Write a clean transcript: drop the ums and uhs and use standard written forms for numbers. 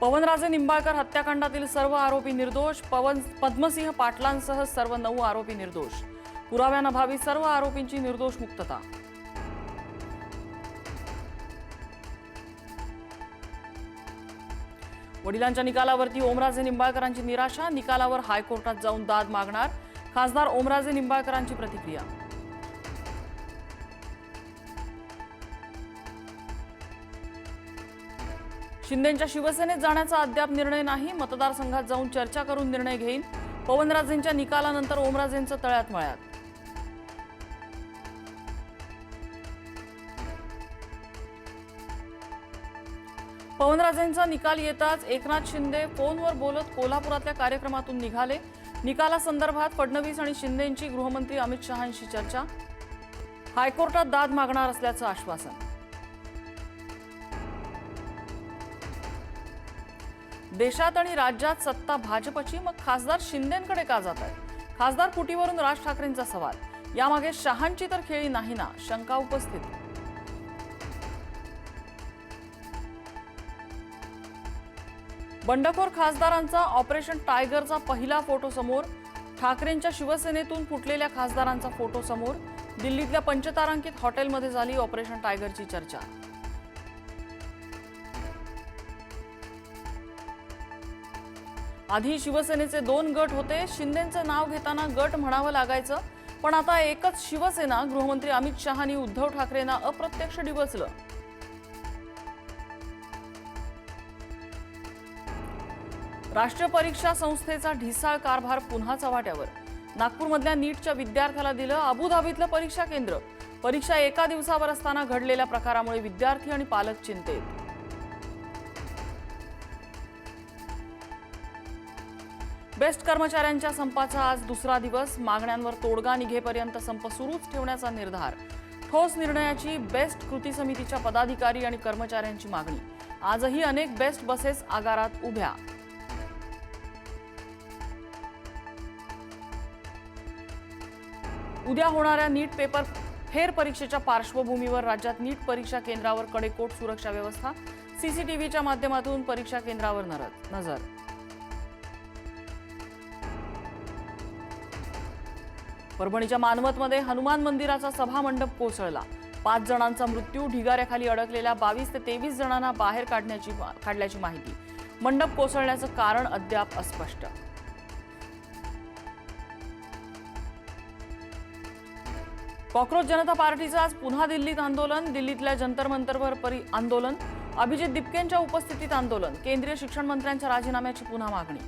पवनराजे निंबाळकर हत्याकांडातील सर्व आरोपी निर्दोष. पद्मसिंह पाटलांसह सर्व 9 आरोपी निर्दोष. पुराव्याअभावी सर्व आरोपींची निर्दोष मुक्तता. वडिलांच्या निकालावरती ओमराजे निंबाळकरांची निराशा. निकालावर हायकोर्टात जाऊन दाद मागणार. खासदार ओमराजे निंबाळकरांची प्रतिक्रिया. शिंदेंच्या शिवसेनेत जाण्याचा अद्याप निर्णय नाही. मतदारसंघात जाऊन चर्चा करून निर्णय घेईन. पवनराजेंच्या निकालानंतर ओमराजेंचं तळ्यात मळ्यात. पवनराजेंचा निकाल येताच एकनाथ शिंदे फोनवर बोलत कोल्हापुरातल्या कार्यक्रमातून निघाले. निकालासंदर्भात फडणवीस आणि शिंदेंची गृहमंत्री अमित शहांशी चर्चा. हायकोर्टात दाद मागणार असल्याचं आश्वासन. देशात आणि राज्यात सत्ता भाजपची, मग खासदार शिंदेंकडे का जात आहेत? खासदार फुटीवरून राज ठाकरेंचा सवाल. यामागे शहांची तर खेळी नाही ना, शंका उपस्थित. बंडखोर खासदारांचा ऑपरेशन टायगरचा पहिला फोटो समोर. ठाकरेंच्या शिवसेनेतून फुटलेल्या खासदारांचा फोटो समोर. दिल्लीतल्या पंचतारांकित हॉटेलमध्ये झाली ऑपरेशन टायगरची चर्चा. आधी शिवसेनेचे 2 गट होते. शिंदेंचं नाव घेताना गट म्हणावं लागायचं, पण आता एकच शिवसेना. गृहमंत्री अमित शहांनी उद्धव ठाकरेंना अप्रत्यक्ष डिवचलं. राष्ट्रीय परीक्षा संस्थेचा ढिसाळ कारभार पुन्हा चव्हाट्यावर. नागपूरमधल्या नीटच्या विद्यार्थ्याला दिलं अबुधाबीतलं परीक्षा केंद्र. परीक्षा एका दिवसावर असताना घडलेल्या प्रकारामुळे विद्यार्थी आणि पालक चिंतेत. बेस्ट कर्मचाऱ्यांच्या संपाचा आज दुसरा दिवस. मागण्यांवर तोडगा निघेपर्यंत संप सुरूच ठेवण्याचा निर्धार. ठोस निर्णयाची बेस्ट कृती समितीच्या पदाधिकारी आणि कर्मचाऱ्यांची मागणी. आजही अनेक बेस्ट बसेस आगारात उभ्या. उद्या होणाऱ्या नीट पेपर फेर परीक्षेच्या पार्श्वभूमीवर राज्यात नीट परीक्षा केंद्रावर कडेकोट सुरक्षा व्यवस्था. सीसीटीव्हीच्या माध्यमातून परीक्षा केंद्रावर नजर. परभणीच्या मानवतमध्ये हनुमान मंदिराचा सभामंडप कोसळला. 5 जणांचा मृत्यू. ढिगाऱ्याखाली अडकलेल्या 22 ते 23 जणांना बाहेर काढल्याची माहिती. मंडप कोसळण्याचं कारण अद्याप अस्पष्ट. कॉक्रोच जनता पार्टीचं आज पुन्हा दिल्लीत आंदोलन. दिल्लीतल्या जंतर मंतरवर आंदोलन. अभिजित दिपकेंच्या उपस्थितीत आंदोलन. केंद्रीय शिक्षण मंत्र्यांच्या राजीनाम्याची पुन्हा मागणी.